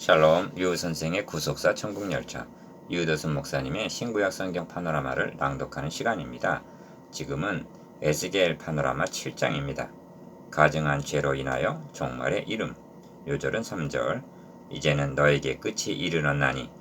샬롬, 유 선생의 구속사 천국열차, 유도순 목사님의 신구약 성경 파노라마를 낭독하는 시간입니다. 지금은 에스겔 파노라마 7장입니다. 가증한 죄로 인하여 종말의 이름. 요절은 3절. 이제는 너에게 끝이 이르렀나니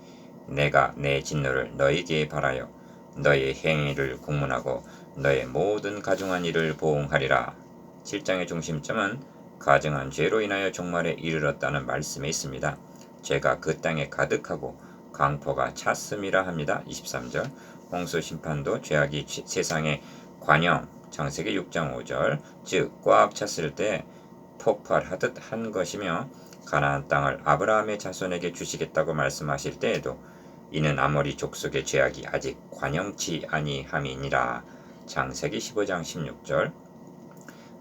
내가 내 진노를 너에게 발하여 너의 행위를 국문하고 너의 모든 가증한 일을 보응하리라. 7장의 중심점은 가증한 죄로 인하여 종말에 이르렀다는 말씀에 있습니다. 죄가 그 땅에 가득하고 강포가 찼음이라 합니다. 23절. 홍수 심판도 죄악이 세상에 관영, 창세기 6장 5절, 즉 꽉 찼을 때 폭발하듯 한 것이며 가나안 땅을 아브라함의 자손에게 주시겠다고 말씀하실 때에도 이는 아모리 족속의 죄악이 아직 관영치 아니함이니라. 창세기 15장 16절.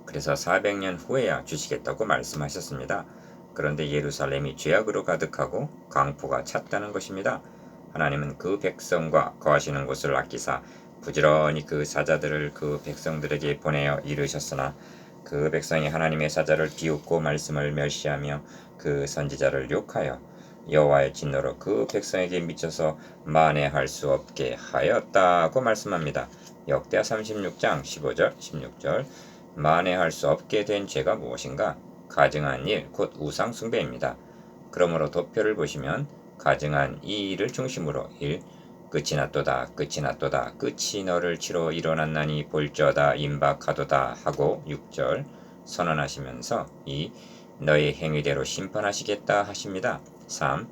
그래서 400년 후에야 주시겠다고 말씀하셨습니다. 그런데 예루살렘이 죄악으로 가득하고 강포가 찼다는 것입니다. 하나님은 그 백성과 거하시는 곳을 아끼사 부지런히 그 사자들을 그 백성들에게 보내어 이르셨으나 그 백성이 하나님의 사자를 비웃고 말씀을 멸시하며 그 선지자를 욕하여 여호와의 진노로 그 백성에게 미쳐서 만회할 수 없게 하였다고 말씀합니다. 역대하 36장 15절 16절. 만회할 수 없게 된 죄가 무엇인가? 가증한 일, 곧 우상 숭배입니다. 그러므로 도표를 보시면 가증한 이 일을 중심으로 1. 끝이 났도다, 끝이 났도다, 끝이 너를 치러 일어났나니 볼저다, 임박하도다 하고 6절 선언하시면서 2. 너의 행위대로 심판하시겠다 하십니다. 3.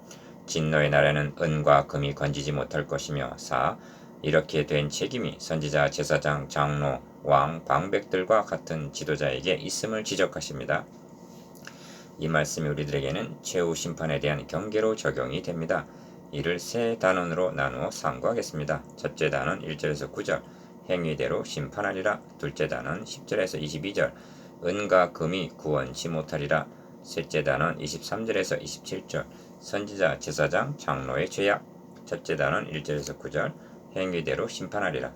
진노의 날에는 은과 금이 건지지 못할 것이며 4. 이렇게 된 책임이 선지자, 제사장, 장로, 왕, 방백들과 같은 지도자에게 있음을 지적하십니다. 이 말씀이 우리들에게는 최후 심판에 대한 경계로 적용이 됩니다. 이를 세 단원으로 나누어 상고하겠습니다. 첫째 단원 1절에서 9절 행위대로 심판하리라. 둘째 단원 10절에서 22절 은과 금이 구원치 못하리라. 셋째 단원 23절에서 27절 선지자, 제사장, 장로의 죄악. 첫째 단원 1절에서 9절 행위대로 심판하리라.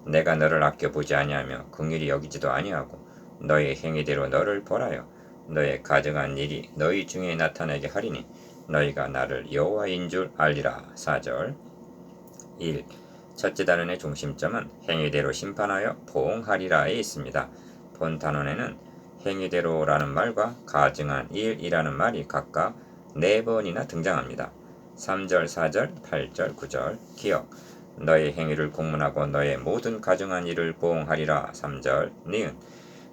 내가 너를 아껴보지 아니하며 긍휼히 여기지도 아니하고 너의 행위대로 너를 벌하여 너의 가증한 일이 너희 중에 나타나게 하리니 너희가 나를 여호와인 줄 알리라. 4절 1. 첫째 단원의 중심점은 행위대로 심판하여 보응하리라에 있습니다. 본 단원에는 행위대로라는 말과 가증한 일이라는 말이 각각 4번이나 등장합니다. 3절, 4절, 8절, 9절 기억. 너의 행위를 공문하고 너의 모든 가증한 일을 보응하리라. 3절 니은.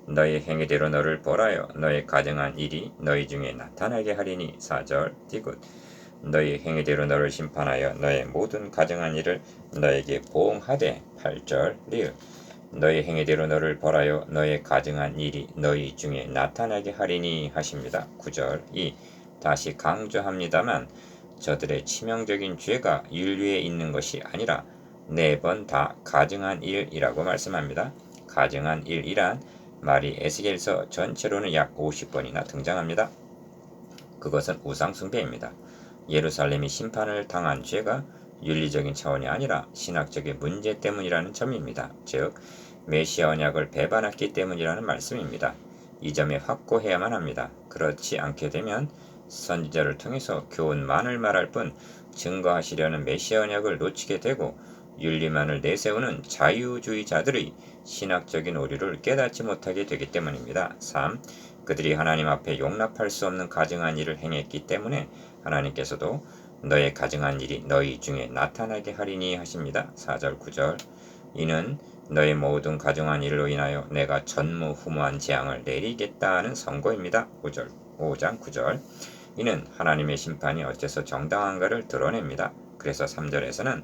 너의 행위대로 너를 벌하여 너의 가증한 일이 너희 중에 나타나게 하리니. 4절 디귿. 너의 행위대로 너를 심판하여 너의 모든 가증한 일을 너에게 보응하되. 8절 리을. 너의 행위대로 너를 벌하여 너의 가증한 일이 너희 중에 나타나게 하리니 하십니다. 9절 2. 다시 강조합니다만 저들의 치명적인 죄가 윤리에 있는 것이 아니라 4번 다 가증한 일이라고 말씀합니다. 가증한 일이란 말이 에스겔서 전체로는 약 50번이나 등장합니다. 그것은 우상 숭배입니다. 예루살렘이 심판을 당한 죄가 윤리적인 차원이 아니라 신학적인 문제 때문이라는 점입니다. 즉 메시아 언약을 배반했기 때문이라는 말씀입니다. 이 점에 확고해야만 합니다. 그렇지 않게 되면 선지자를 통해서 교훈만을 말할 뿐 증거하시려는 메시아 언약을 놓치게 되고 윤리만을 내세우는 자유주의자들의 신학적인 오류를 깨닫지 못하게 되기 때문입니다. 3. 그들이 하나님 앞에 용납할 수 없는 가증한 일을 행했기 때문에 하나님께서도 너의 가증한 일이 너희 중에 나타나게 하리니 하십니다. 4절 9절 이는 너의 모든 가증한 일로 인하여 내가 전무후무한 재앙을 내리겠다는 선고입니다. 5장 9절 이는 하나님의 심판이 어째서 정당한가를 드러냅니다. 그래서 3절에서는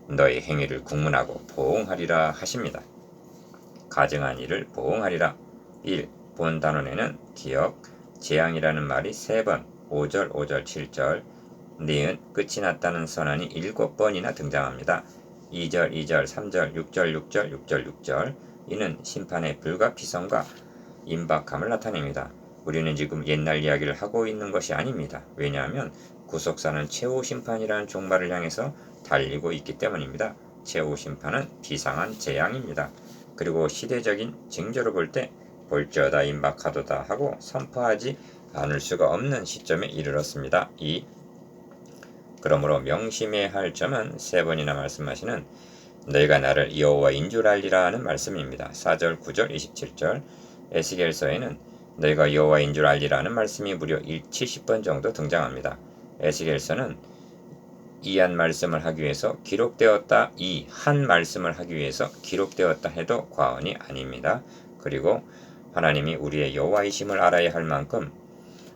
너의 행위를 국문하고 보응하리라 하십니다. 가증한 일을 보응하리라. 1. 본 단원에는 기억, 재앙이라는 말이 3번, 5절, 5절, 7절, 니은, 끝이 났다는 선언이 7번이나 등장합니다. 2절, 2절, 3절, 6절, 6절, 6절, 6절 이는 심판의 불가피성과 임박함을 나타냅니다. 우리는 지금 옛날 이야기를 하고 있는 것이 아닙니다. 왜냐하면 구속사는 최후 심판이라는 종말을 향해서 달리고 있기 때문입니다. 최후 심판은 비상한 재앙입니다. 그리고 시대적인 징조로 볼 때 볼지어다 임박하도다 하고 선포하지 않을 수가 없는 시점에 이르렀습니다. 2. 그러므로 명심해야 할 점은 세 번이나 말씀하시는 너희가 나를 여호와인 줄 알리라 는 말씀입니다. 4절, 9절, 27절 에스겔서에는 너희가 여호와인 줄 알리라는 말씀이 무려 70번 정도 등장합니다. 에스겔서는 이 한 말씀을 하기 위해서 기록되었다, 이 한 말씀을 하기 위해서 기록되었다 해도 과언이 아닙니다. 그리고 하나님이 우리의 여호와이심을 알아야 할 만큼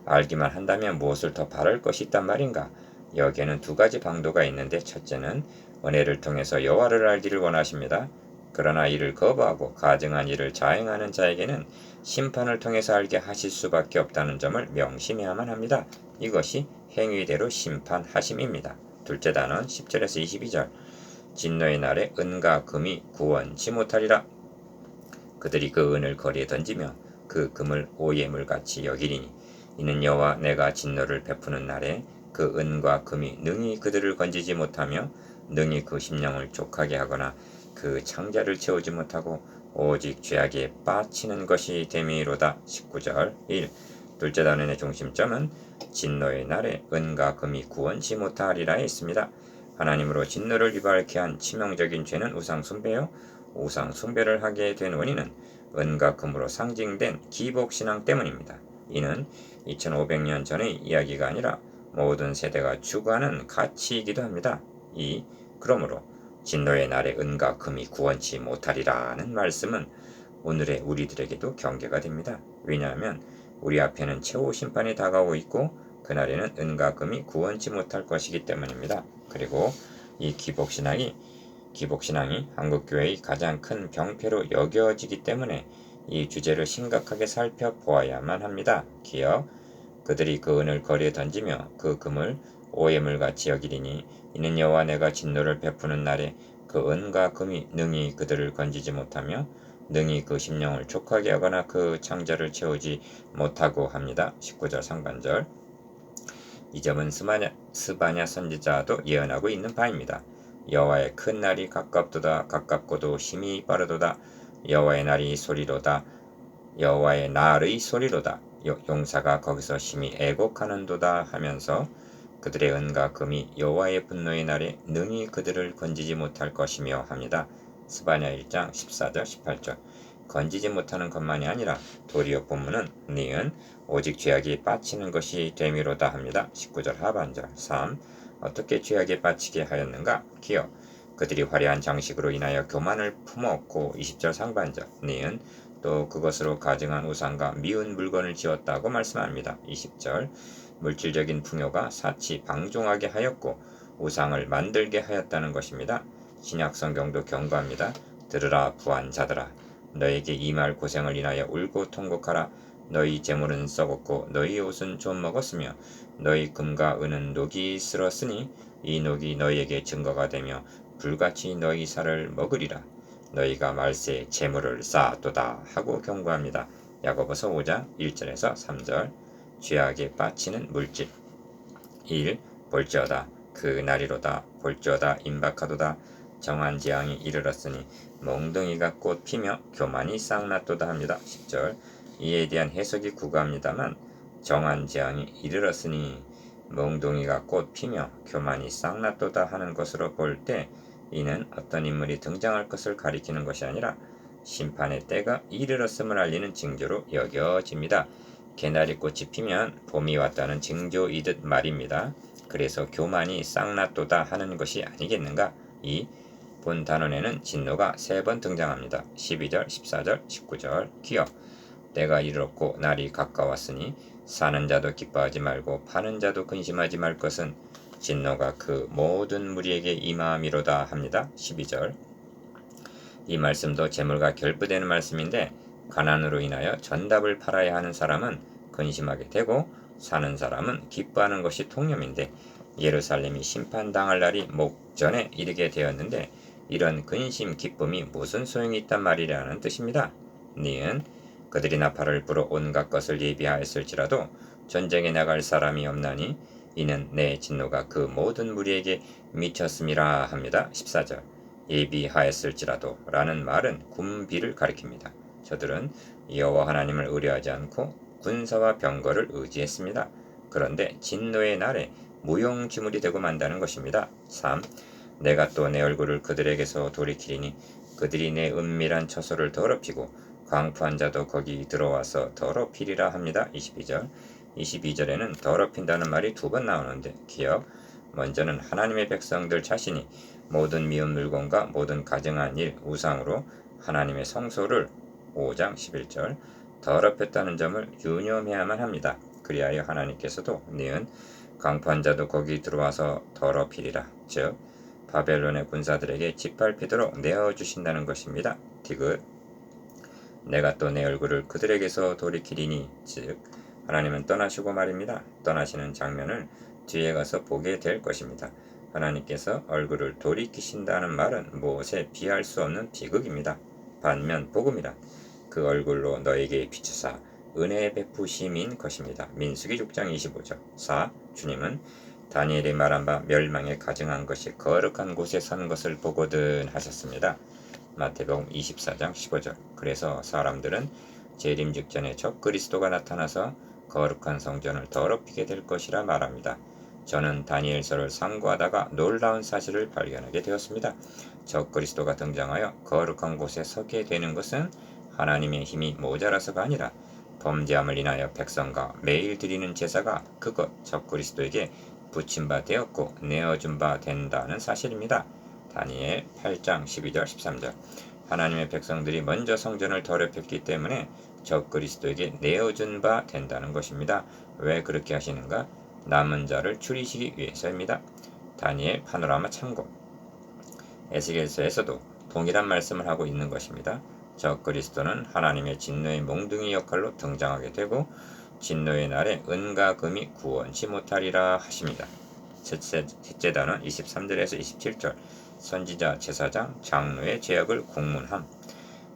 알기만 한다면 무엇을 더 바랄 것이 있단 말인가? 여기에는 두 가지 방도가 있는데 첫째는 은혜를 통해서 여호와를 알기를 원하십니다. 그러나 이를 거부하고 가증한 일을 자행하는 자에게는 심판을 통해서 알게 하실 수밖에 없다는 점을 명심해야만 합니다. 이것이 행위대로 심판하심입니다. 둘째 단원 10절에서 22절 진노의 날에 은과 금이 구원치 못하리라. 그들이 그 은을 거리에 던지며 그 금을 오예물같이 여기리니 이는 여호와 내가 진노를 베푸는 날에 그 은과 금이 능히 그들을 건지지 못하며 능히 그 심령을 족하게 하거나 그 창자를 채우지 못하고 오직 죄악에 빠치는 것이 됨이로다. 19절 1. 둘째 단원의 중심점은 진노의 날에 은과 금이 구원치 못하리라에 있습니다. 하나님으로 진노를 유발케 한 치명적인 죄는 우상 숭배요. 우상 숭배를 하게 된 원인은 은과 금으로 상징된 기복신앙 때문입니다. 이는 2500년 전의 이야기가 아니라 모든 세대가 추구하는 가치이기도 합니다. 2. 그러므로 진노의 날에 은과 금이 구원치 못하리라는 말씀은 오늘의 우리들에게도 경계가 됩니다. 왜냐하면 우리 앞에는 최후 심판이 다가오고 있고 그날에는 은과 금이 구원치 못할 것이기 때문입니다. 그리고 이 기복신앙이 한국교회의 가장 큰 병폐로 여겨지기 때문에 이 주제를 심각하게 살펴보아야만 합니다. 기억, 그들이 그 은을 거리에 던지며 그 금을 오해물같이 여기리니 이는 여호와 내가 진노를 베푸는 날에 그 은과 금이 능히 그들을 건지지 못하며 능히 그 심령을 족하게 하거나 그 창자를 채우지 못하고 합니다. 19절 상반절 이 점은 스바냐 선지자도 예언하고 있는 바입니다. 여호와의 큰 날이 가깝도다. 가깝고도 힘이 빠르도다. 여호와의 날이 소리로다. 여호와의 날의 소리로다. 용사가 거기서 심히 애곡하는도다 하면서 그들의 은과 금이 여호와의 분노의 날에 능히 그들을 건지지 못할 것이며 합니다. 스바냐 1장 14절 18절 건지지 못하는 것만이 아니라 도리어 본문은 니은 오직 죄악이 빠치는 것이 되미로다 합니다. 19절 하반절 3. 어떻게 죄악에 빠치게 하였는가? 기억. 그들이 화려한 장식으로 인하여 교만을 품었고 20절 상반절 니은 또 그것으로 가증한 우상과 미운 물건을 지었다고 말씀합니다. 20절 물질적인 풍요가 사치 방종하게 하였고 우상을 만들게 하였다는 것입니다. 신약 성경도 경고합니다. 들으라 부한자들아 너에게 임할 고생을 인하여 울고 통곡하라. 너희 재물은 썩었고 너희 옷은 좀 먹었으며 너희 금과 은은 녹이 슬었으니 이 녹이 너희에게 증거가 되며 불같이 너희 살을 먹으리라. 너희가 말세에 재물을 쌓았도다 하고 경고합니다. 야고보서 5장 1절에서 3절 죄악에 빠치는 물질 1. 볼지어다 그 날이로다 볼지어다 임박하도다 정한 재앙이 이르렀으니 몽둥이가 꽃 피며 교만이 싹났도다 합니다. 10절 이에 대한 해석이 구가합니다만 정한 재앙이 이르렀으니 몽둥이가 꽃 피며 교만이 싹났도다 하는 것으로 볼 때 이는 어떤 인물이 등장할 것을 가리키는 것이 아니라 심판의 때가 이르렀음을 알리는 징조로 여겨집니다. 개나리 꽃이 피면 봄이 왔다는 징조이듯 말입니다. 그래서 교만이 싹났도다 하는 것이 아니겠는가? 이 본 단원에는 진노가 3번 등장합니다. 12절, 14절, 19절 기억 때가 이르렀고 날이 가까웠으니 사는 자도 기뻐하지 말고 파는 자도 근심하지 말 것은 진노가 그 모든 무리에게 임함이로다 합니다. 12절 이 말씀도 재물과 결부되는 말씀인데 가난으로 인하여 전답을 팔아야 하는 사람은 근심하게 되고 사는 사람은 기뻐하는 것이 통념인데 예루살렘이 심판당할 날이 목전에 이르게 되었는데 이런 근심 기쁨이 무슨 소용이 있단 말이라는 뜻입니다. 니은 그들이 나팔을 불어 온갖 것을 예비하였을지라도 전쟁에 나갈 사람이 없나니 이는 내 진노가 그 모든 무리에게 미쳤음이라 합니다. 14절 예비하였을지라도 라는 말은 군비를 가리킵니다. 저들은 여호와 하나님을 의뢰하지 않고 군사와 병거를 의지했습니다. 그런데 진노의 날에 무용지물이 되고 만다는 것입니다. 3. 내가 또 내 얼굴을 그들에게서 돌이키리니 그들이 내 은밀한 처소를 더럽히고 광포한 자도 거기 들어와서 더럽히리라 합니다. 22절. 22절에는 더럽힌다는 말이 두 번 나오는데 기억. 먼저는 하나님의 백성들 자신이 모든 미운 물건과 모든 가증한 일, 우상으로 하나님의 성소를 5장 11절 더럽혔다는 점을 유념해야만 합니다. 그리하여 하나님께서도 니은 강포한 자도 거기 들어와서 더럽히리라. 즉 바벨론의 군사들에게 짓밟히도록 내어주신다는 것입니다. 디귿 내가 또 내 얼굴을 그들에게서 돌이키리니 즉 하나님은 떠나시고 말입니다. 떠나시는 장면을 뒤에 가서 보게 될 것입니다. 하나님께서 얼굴을 돌이키신다는 말은 무엇에 비할 수 없는 비극입니다. 반면 복음이란 그 얼굴로 너에게 비추사 은혜의 베푸심인 것입니다. 민수기 6장 25절. 4. 주님은 다니엘이 말한 바 멸망에 가증한 것이 거룩한 곳에 선 것을 보거든 하셨습니다. 마태복음 24장 15절. 그래서 사람들은 재림 직전에 적 그리스도가 나타나서 거룩한 성전을 더럽히게 될 것이라 말합니다. 저는 다니엘서를 상고하다가 놀라운 사실을 발견하게 되었습니다. 적 그리스도가 등장하여 거룩한 곳에 서게 되는 것은 하나님의 힘이 모자라서가 아니라 범죄함을 인하여 백성과 매일 드리는 제사가 그것 적 그리스도에게 붙임 바 되었고 내어준 바 된다는 사실입니다. 다니엘 8장 12절 13절 하나님의 백성들이 먼저 성전을 더럽혔기 때문에 적 그리스도에게 내어준 바 된다는 것입니다. 왜 그렇게 하시는가? 남은 자를 줄이시기 위해서입니다. 다니엘 파노라마 참고 에스겔서에서도 동일한 말씀을 하고 있는 것입니다. 적 그리스도는 하나님의 진노의 몽둥이 역할로 등장하게 되고 진노의 날에 은과 금이 구원치 못하리라 하십니다. 셋째 단원 23절에서 27절 선지자, 제사장, 장로의 죄악을 공문함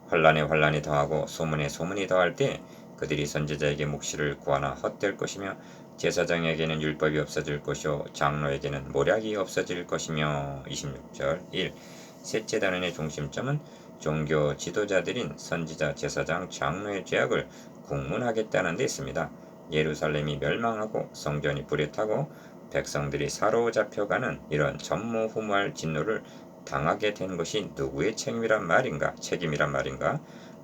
환란에 환란이 더하고 소문에 소문이 더할 때 그들이 선지자에게 묵시를 구하나 헛될 것이며 제사장에게는 율법이 없어질 것이요 장로에게는 모략이 없어질 것이며 26절 1. 셋째 단원의 중심점은 종교 지도자들인 선지자, 제사장, 장로의 죄악을 국문하겠다는 데 있습니다. 예루살렘이 멸망하고 성전이 불에 타고 백성들이 사로잡혀가는 이런 전무후무할 진노를 당하게 된 것이 누구의 책임이란 말인가?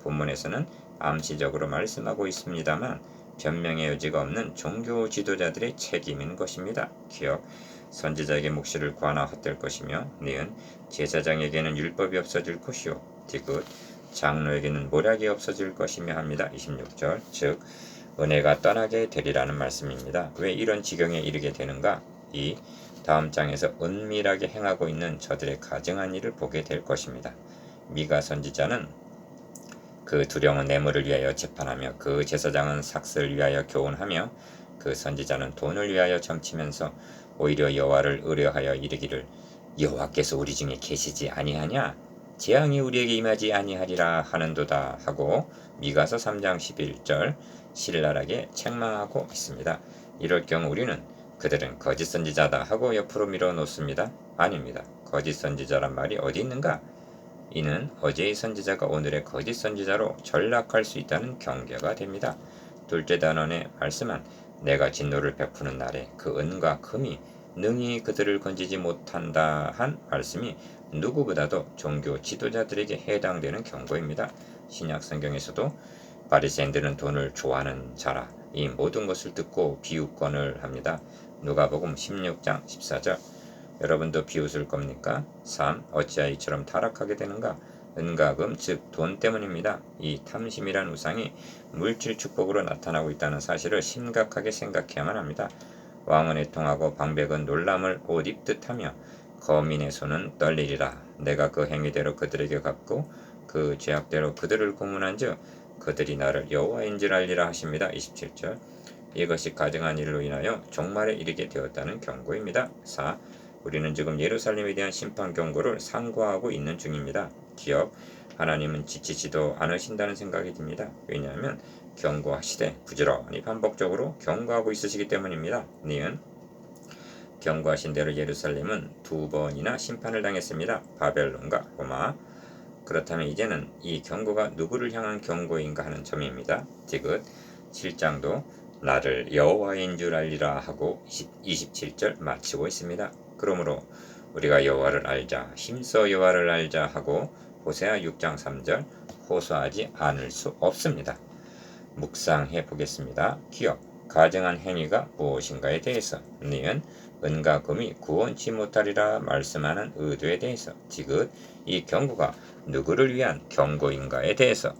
본문에서는 암시적으로 말씀하고 있습니다만 변명의 여지가 없는 종교 지도자들의 책임인 것입니다. 기억 선지자에게 묵시를 구하나 헛될 것이며 니은 제사장에게는 율법이 없어질 것이요 디귿 장로에게는 모략이 없어질 것이며 합니다. 26절 즉 은혜가 떠나게 되리라는 말씀입니다. 왜 이런 지경에 이르게 되는가? 이 다음 장에서 은밀하게 행하고 있는 저들의 가증한 일을 보게 될 것입니다. 미가 선지자는 그 두려운 뇌물을 위하여 재판하며 그 제사장은 삭슬을 위하여 교훈하며 그 선지자는 돈을 위하여 점치면서 오히려 여호와를 의뢰하여 이르기를 여호와께서 우리 중에 계시지 아니하냐? 재앙이 우리에게 임하지 아니하리라 하는도다 하고 미가서 3장 11절 신랄하게 책망하고 있습니다. 이럴 경우 우리는 그들은 거짓 선지자다 하고 옆으로 밀어놓습니다. 아닙니다. 거짓 선지자란 말이 어디 있는가? 이는 어제의 선지자가 오늘의 거짓 선지자로 전락할 수 있다는 경계가 됩니다. 둘째 단원의 말씀은 내가 진노를 베푸는 날에 그 은과 금이 능히 그들을 건지지 못한다 한 말씀이 누구보다도 종교 지도자들에게 해당되는 경고입니다. 신약 성경에서도 바리새인들은 돈을 좋아하는 자라 이 모든 것을 듣고 비웃건을 합니다. 누가복음 16장 14절 여러분도 비웃을 겁니까? 3. 어찌하여 이처럼 타락하게 되는가? 은과 금, 즉 돈 때문입니다. 이 탐심이란 우상이 물질 축복으로 나타나고 있다는 사실을 심각하게 생각해야만 합니다. 왕은 애통하고 방백은 놀람을 옷 입듯 하며 거민의 손은 떨리리라. 내가 그 행위대로 그들에게 갚고 그 죄악대로 그들을 고문한 즉 그들이 나를 여호와인 줄 알리라 하십니다. 27절 이것이 가증한 일로 인하여 종말에 이르게 되었다는 경고입니다. 4. 우리는 지금 예루살렘에 대한 심판 경고를 상고하고 있는 중입니다. 기억 하나님은 지치지도 않으신다는 생각이 듭니다. 왜냐하면 경고하시되 부지런히 반복적으로 경고하고 있으시기 때문입니다. 니은 경고하신 대로 예루살렘은 2번이나 심판을 당했습니다. 바벨론과 로마. 그렇다면 이제는 이 경고가 누구를 향한 경고인가 하는 점입니다. 디귿 7장도 나를 여호와인 줄 알리라 하고 27절 마치고 있습니다. 그러므로 우리가 여호와를 알자, 힘써 여호와를 알자 하고 호세아 6장 3절 호소하지 않을 수 없습니다. 묵상해 보겠습니다. 기억, 가증한 행위가 무엇인가에 대해서, 니은 은과 금이 구원치 못하리라 말씀하는 의도에 대해서, 지긋 이 경고가 누구를 위한 경고인가에 대해서,